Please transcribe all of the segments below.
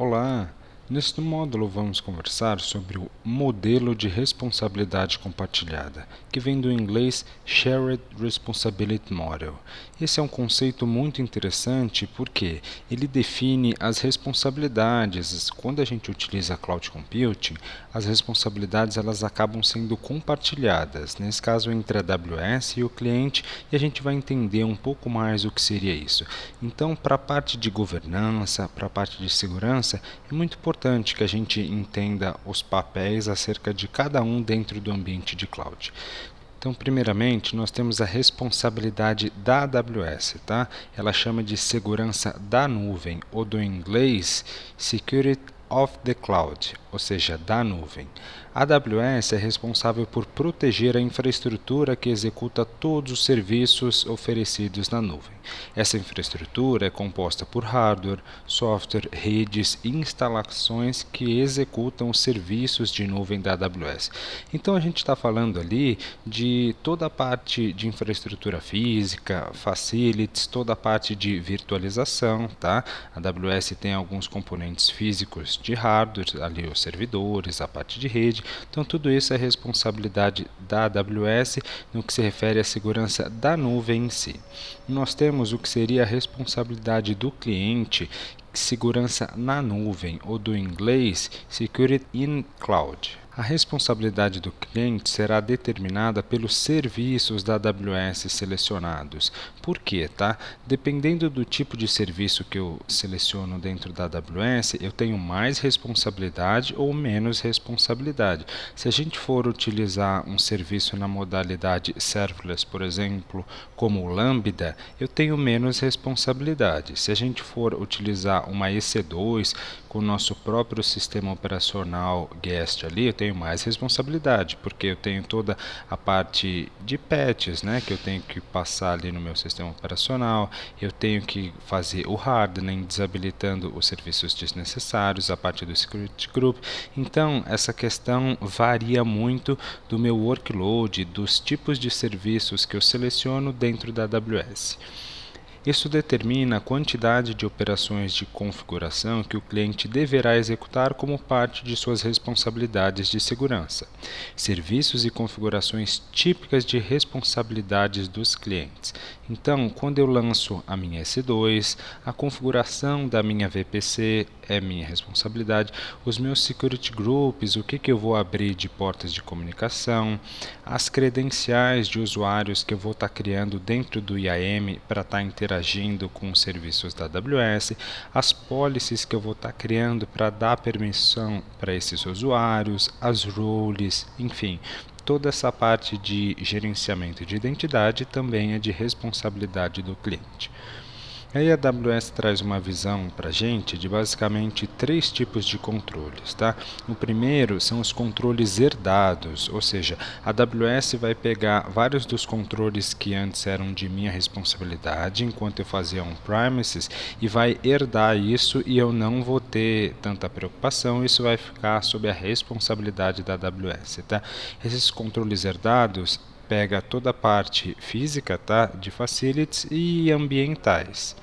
Olá! Neste módulo vamos conversar sobre o modelo de responsabilidade compartilhada, que vem do inglês Shared Responsibility Model. Esse é um conceito muito interessante porque ele define as responsabilidades. Quando a gente utiliza Cloud Computing, as responsabilidades elas acabam sendo compartilhadas, nesse caso entre a AWS e o cliente, e a gente vai entender um pouco mais o que seria isso. Então, para a parte de governança, para a parte de segurança, é muito importante que a gente entenda os papéis acerca de cada um dentro do ambiente de cloud. Então, primeiramente, nós temos a responsabilidade da AWS, tá? Ela chama de segurança da nuvem, ou do inglês Security of the Cloud, ou seja, da nuvem. A AWS é responsável por proteger a infraestrutura que executa todos os serviços oferecidos na nuvem. Essa infraestrutura é composta por hardware, software, redes e instalações que executam os serviços de nuvem da AWS. Então a gente está falando ali de toda a parte de infraestrutura física, facilities, toda a parte de virtualização, tá? A AWS tem alguns componentes físicos de hardware, ali os servidores, a parte de rede. Então tudo isso é responsabilidade da AWS no que se refere à segurança da nuvem em si. Nós temos o que seria a responsabilidade do cliente, segurança na nuvem, ou do inglês Security in Cloud. A responsabilidade do cliente será determinada pelos serviços da AWS selecionados. Por quê, tá? Dependendo do tipo de serviço que eu seleciono dentro da AWS, eu tenho mais responsabilidade ou menos responsabilidade. Se a gente for utilizar um serviço na modalidade serverless, por exemplo, como o Lambda, eu tenho menos responsabilidade. Se a gente for utilizar uma EC2 com o nosso próprio sistema operacional guest ali, eu tenho mais responsabilidade, porque eu tenho toda a parte de patches, né, que eu tenho que passar ali no meu sistema operacional, eu tenho que fazer o hardening, desabilitando os serviços desnecessários, a parte do security group. Então, essa questão varia muito do meu workload, dos tipos de serviços que eu seleciono dentro da AWS. Isso determina a quantidade de operações de configuração que o cliente deverá executar como parte de suas responsabilidades de segurança. Serviços e configurações típicas de responsabilidades dos clientes. Então, quando eu lanço a minha S2, a configuração da minha VPC é minha responsabilidade, os meus security groups, o que eu vou abrir de portas de comunicação, as credenciais de usuários que eu vou estar criando dentro do IAM para estar interagindo com os serviços da AWS, as policies que eu vou estar criando para dar permissão para esses usuários, as roles, enfim. Toda essa parte de gerenciamento de identidade também é de responsabilidade do cliente. Aí a AWS traz uma visão para a gente de basicamente 3 tipos de controles, tá? O primeiro são os controles herdados, ou seja, a AWS vai pegar vários dos controles que antes eram de minha responsabilidade, enquanto eu fazia on-premises, e vai herdar isso e eu não vou ter tanta preocupação, isso vai ficar sob a responsabilidade da AWS, tá? Esses controles herdados pega toda a parte física, tá, de facilities e ambientais.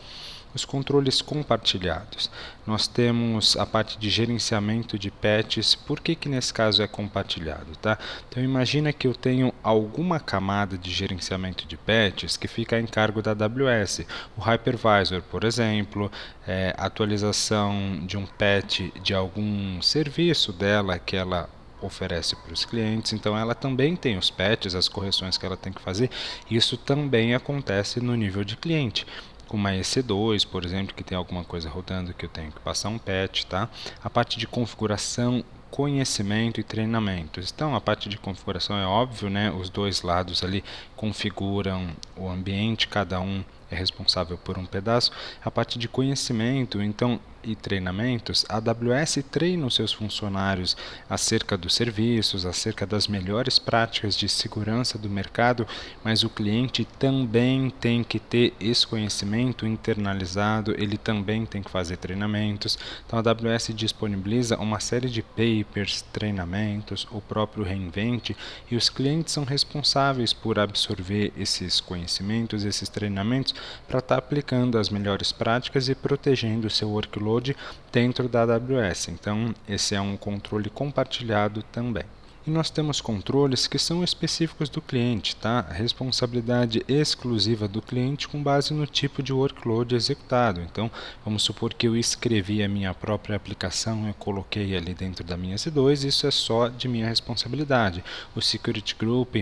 Os controles compartilhados. Nós temos a parte de gerenciamento de patches. Por que nesse caso é compartilhado, tá? Então imagina que eu tenho alguma camada de gerenciamento de patches que fica em cargo da AWS. O hypervisor, por exemplo, atualização de um patch de algum serviço dela que ela oferece para os clientes, então ela também tem os patches, as correções que ela tem que fazer. Isso também acontece no nível de cliente, com uma EC2, por exemplo, que tem alguma coisa rodando que eu tenho que passar um patch, tá? A parte de configuração, conhecimento e treinamentos. Então, a parte de configuração é óbvio, né? Os dois lados ali configuram o ambiente, cada um é responsável por um pedaço. A parte de conhecimento, então, e treinamentos, a AWS treina os seus funcionários acerca dos serviços, acerca das melhores práticas de segurança do mercado, mas o cliente também tem que ter esse conhecimento internalizado, ele também tem que fazer treinamentos. Então a AWS disponibiliza uma série de papers, treinamentos, o próprio reinvent, e os clientes são responsáveis por absorver esses conhecimentos, esses treinamentos, para estar aplicando as melhores práticas e protegendo o seu workload workload dentro da AWS. Então, esse é um controle compartilhado também. E nós temos controles que são específicos do cliente, tá? A responsabilidade exclusiva do cliente com base no tipo de workload executado. Então, vamos supor que eu escrevi a minha própria aplicação, eu coloquei ali dentro da minha S2, isso é só de minha responsabilidade. O Security Group,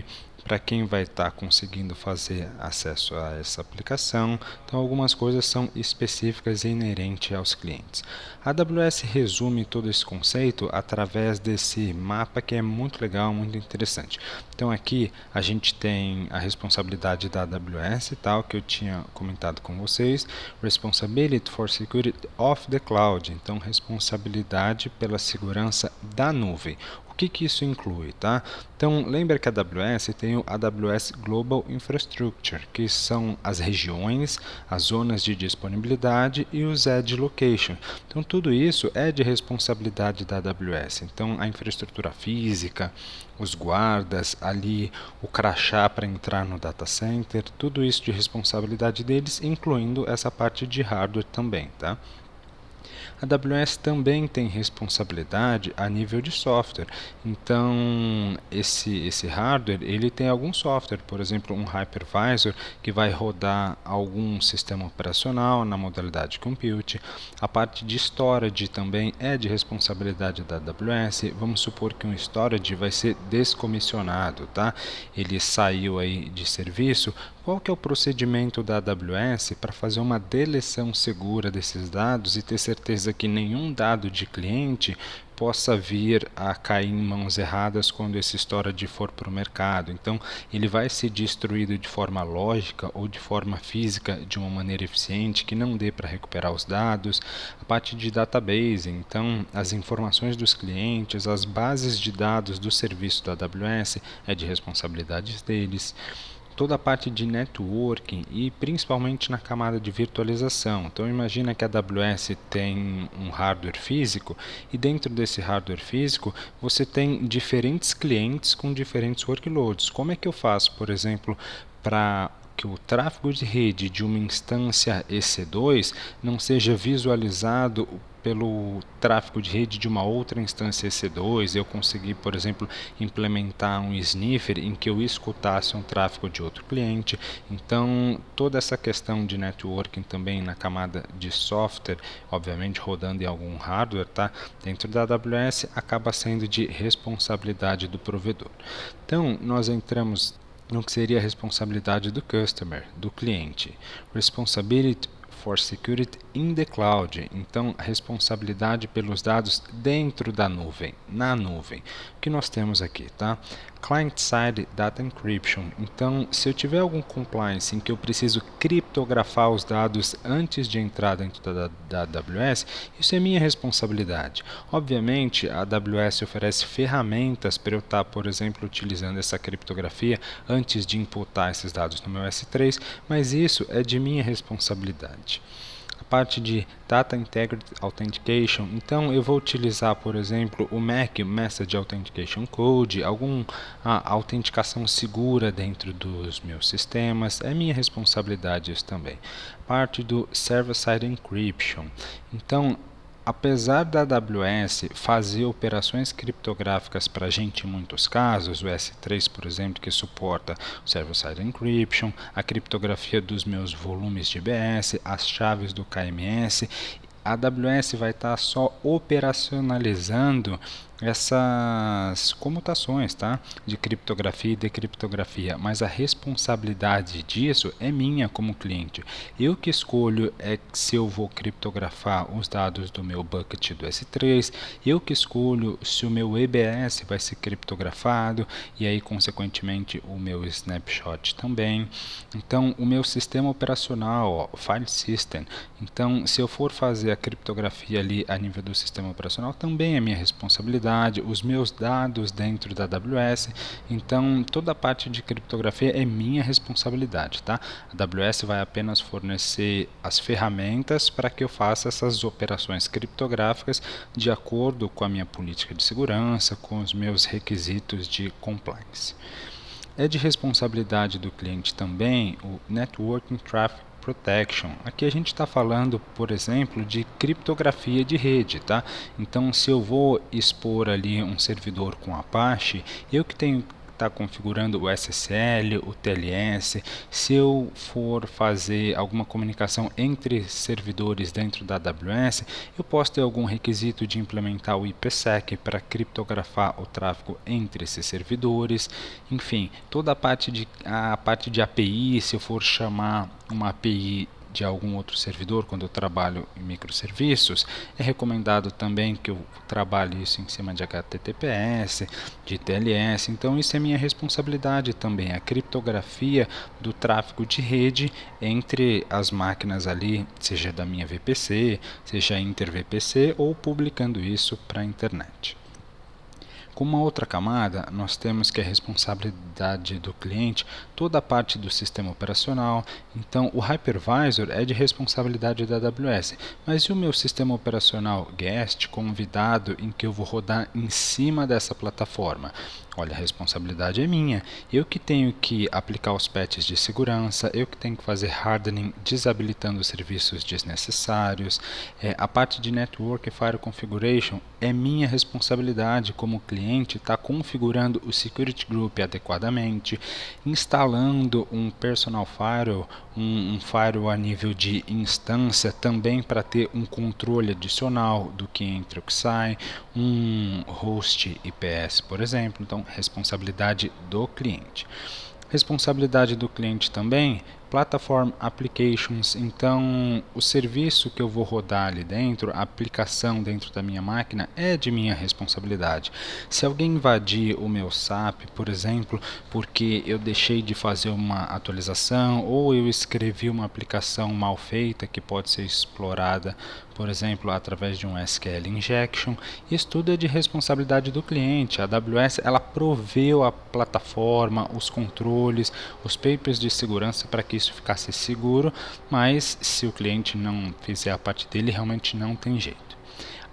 para quem vai estar conseguindo fazer acesso a essa aplicação. Então, algumas coisas são específicas e inerentes aos clientes. A AWS resume todo esse conceito através desse mapa que é muito legal, muito interessante. Então, aqui a gente tem a responsabilidade da AWS, tal, que eu tinha comentado com vocês, Responsibility for Security of the Cloud, então responsabilidade pela segurança da nuvem. O que isso inclui, tá? Então, lembra que a AWS tem o AWS Global Infrastructure, que são as regiões, as zonas de disponibilidade e os Edge Location. Então, tudo isso é de responsabilidade da AWS. Então, a infraestrutura física, os guardas, ali o crachá para entrar no data center, tudo isso de responsabilidade deles, incluindo essa parte de hardware também, tá? A AWS também tem responsabilidade a nível de software. Então, esse hardware, ele tem algum software, por exemplo, um hypervisor que vai rodar algum sistema operacional na modalidade compute. A parte de storage também é de responsabilidade da AWS. Vamos supor que um storage vai ser descomissionado, tá? Ele saiu aí de serviço. Qual que é o procedimento da AWS para fazer uma deleção segura desses dados e ter certeza que nenhum dado de cliente possa vir a cair em mãos erradas quando esse storage for para o mercado? Então, ele vai ser destruído de forma lógica ou de forma física de uma maneira eficiente que não dê para recuperar os dados. A parte de database, então, as informações dos clientes, as bases de dados do serviço da AWS é de responsabilidade deles. Toda a parte de networking e principalmente na camada de virtualização. Então imagina que a AWS tem um hardware físico e dentro desse hardware físico você tem diferentes clientes com diferentes workloads. Como é que eu faço, por exemplo, para que o tráfego de rede de uma instância EC2 não seja visualizado pelo tráfego de rede de uma outra instância EC2, eu consegui, por exemplo, implementar um sniffer em que eu escutasse um tráfego de outro cliente. Então, toda essa questão de networking também na camada de software, obviamente rodando em algum hardware, tá? Dentro da AWS, acaba sendo de responsabilidade do provedor. Então, nós entramos no que seria a responsabilidade do customer, do cliente. Responsibility for Security in the Cloud. Então, a responsabilidade pelos dados dentro da nuvem, na nuvem. O que nós temos aqui, tá? Client-side Data Encryption. Então, se eu tiver algum compliance em que eu preciso criptografar os dados antes de entrar dentro da AWS, isso é minha responsabilidade. Obviamente, a AWS oferece ferramentas para eu estar, por exemplo, utilizando essa criptografia antes de imputar esses dados no meu S3, mas isso é de minha responsabilidade. A parte de Data Integrity Authentication, então eu vou utilizar, por exemplo, o MAC, Message Authentication Code, alguma autenticação segura dentro dos meus sistemas, é minha responsabilidade isso também. Parte do Server-Side Encryption, então apesar da AWS fazer operações criptográficas para a gente em muitos casos, o S3, por exemplo, que suporta o Server-Side Encryption, a criptografia dos meus volumes de IBS, as chaves do KMS, a AWS vai estar só operacionalizando essas comutações, tá? De criptografia e decriptografia, mas a responsabilidade disso é minha como cliente. Eu que escolho se eu vou criptografar os dados do meu bucket do S3, eu que escolho se o meu EBS vai ser criptografado e aí consequentemente o meu snapshot também. Então o meu sistema operacional, o file system, então se eu for fazer a criptografia ali a nível do sistema operacional também é minha responsabilidade. Os meus dados dentro da AWS, então toda a parte de criptografia é minha responsabilidade, tá? A AWS vai apenas fornecer as ferramentas para que eu faça essas operações criptográficas de acordo com a minha política de segurança, com os meus requisitos de compliance. É de responsabilidade do cliente também o Networking Traffic Protection. Aqui a gente está falando, por exemplo, de criptografia de rede, tá? Então, se eu vou expor ali um servidor com Apache, eu que tenho está configurando o SSL, o TLS, se eu for fazer alguma comunicação entre servidores dentro da AWS, eu posso ter algum requisito de implementar o IPsec para criptografar o tráfego entre esses servidores, enfim, toda a parte de API, se eu for chamar uma API de algum outro servidor quando eu trabalho em microserviços, é recomendado também que eu trabalhe isso em cima de HTTPS, de TLS, então isso é minha responsabilidade também, a criptografia do tráfego de rede entre as máquinas ali, seja da minha VPC, seja inter-VPC ou publicando isso para a internet. Com uma outra camada, nós temos que a responsabilidade do cliente, toda a parte do sistema operacional. Então, o hypervisor é de responsabilidade da AWS, mas e o meu sistema operacional guest, convidado, em que eu vou rodar em cima dessa plataforma? Olha, a responsabilidade é minha. Eu que tenho que aplicar os patches de segurança, eu que tenho que fazer hardening, desabilitando os serviços desnecessários. A parte de Network e File Configuration é minha responsabilidade como cliente estar configurando o Security Group adequadamente, instalando um Personal Firewall, um firewall a nível de instância também para ter um controle adicional do que entra e o que sai, um host IPS, por exemplo. Então, responsabilidade do cliente. Responsabilidade do cliente também, Platform Applications, então o serviço que eu vou rodar ali dentro, a aplicação dentro da minha máquina é de minha responsabilidade. Se alguém invadir o meu SAP, por exemplo, porque eu deixei de fazer uma atualização ou eu escrevi uma aplicação mal feita que pode ser explorada, por exemplo, através de um SQL injection, isso tudo é de responsabilidade do cliente. A AWS ela proveu a plataforma, os controles, os papers de segurança para que isso ficasse seguro, mas se o cliente não fizer a parte dele, realmente não tem jeito.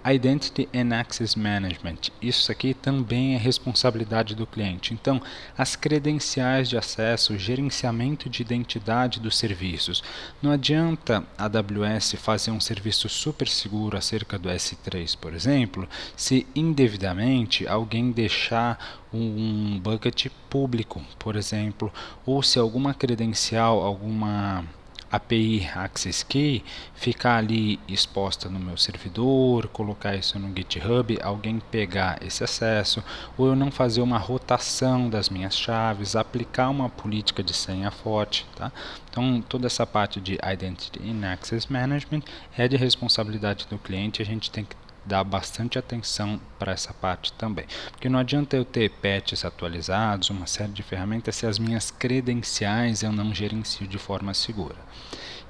Identity and Access Management, isso aqui também é responsabilidade do cliente. Então, as credenciais de acesso, o gerenciamento de identidade dos serviços. Não adianta a AWS fazer um serviço super seguro acerca do S3, por exemplo, se indevidamente alguém deixar um bucket público, por exemplo, ou se alguma credencial, alguma API Access Key ficar ali exposta no meu servidor, colocar isso no GitHub, alguém pegar esse acesso, ou eu não fazer uma rotação das minhas chaves, aplicar uma política de senha forte, tá? Então, toda essa parte de Identity and Access Management é de responsabilidade do cliente, a gente tem que dar bastante atenção para essa parte também, porque não adianta eu ter patches atualizados, uma série de ferramentas, se as minhas credenciais eu não gerencio de forma segura.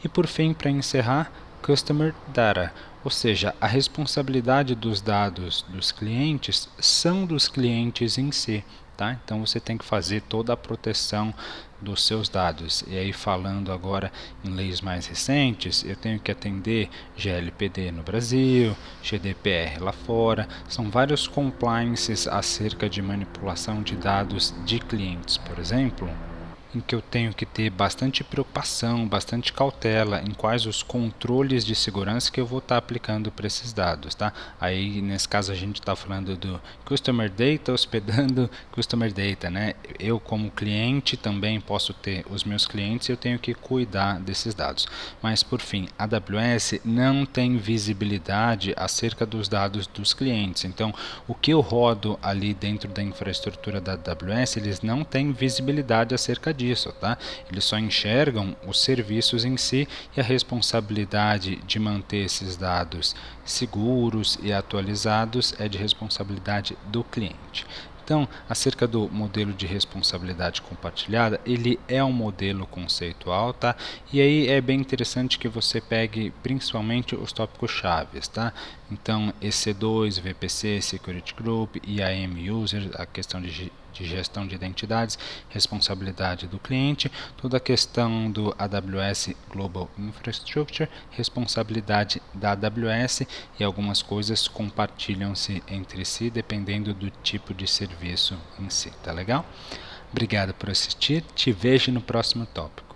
E por fim, para encerrar, Customer Data, ou seja, a responsabilidade dos dados dos clientes são dos clientes em si. Tá? Então você tem que fazer toda a proteção dos seus dados. E aí, falando agora em leis mais recentes, eu tenho que atender GLPD no Brasil, GDPR lá fora, são vários compliances acerca de manipulação de dados de clientes, por exemplo, em que eu tenho que ter bastante preocupação, bastante cautela em quais os controles de segurança que eu vou estar aplicando para esses dados, tá? Aí, nesse caso, a gente está falando do Customer Data hospedando Customer Data, né? Eu, como cliente, também posso ter os meus clientes e eu tenho que cuidar desses dados. Mas, por fim, a AWS não tem visibilidade acerca dos dados dos clientes. Então, o que eu rodo ali dentro da infraestrutura da AWS, eles não têm visibilidade acerca disso. Tá? Eles só enxergam os serviços em si e a responsabilidade de manter esses dados seguros e atualizados é de responsabilidade do cliente. Então, acerca do modelo de responsabilidade compartilhada, ele é um modelo conceitual, tá? E aí é bem interessante que você pegue principalmente os tópicos chaves, tá? Então, EC2, VPC, Security Group, IAM User, a questão de gestão de identidades, responsabilidade do cliente, toda a questão do AWS Global Infrastructure, responsabilidade da AWS e algumas coisas compartilham-se entre si dependendo do tipo de serviço em si, tá legal? Obrigado por assistir, te vejo no próximo tópico.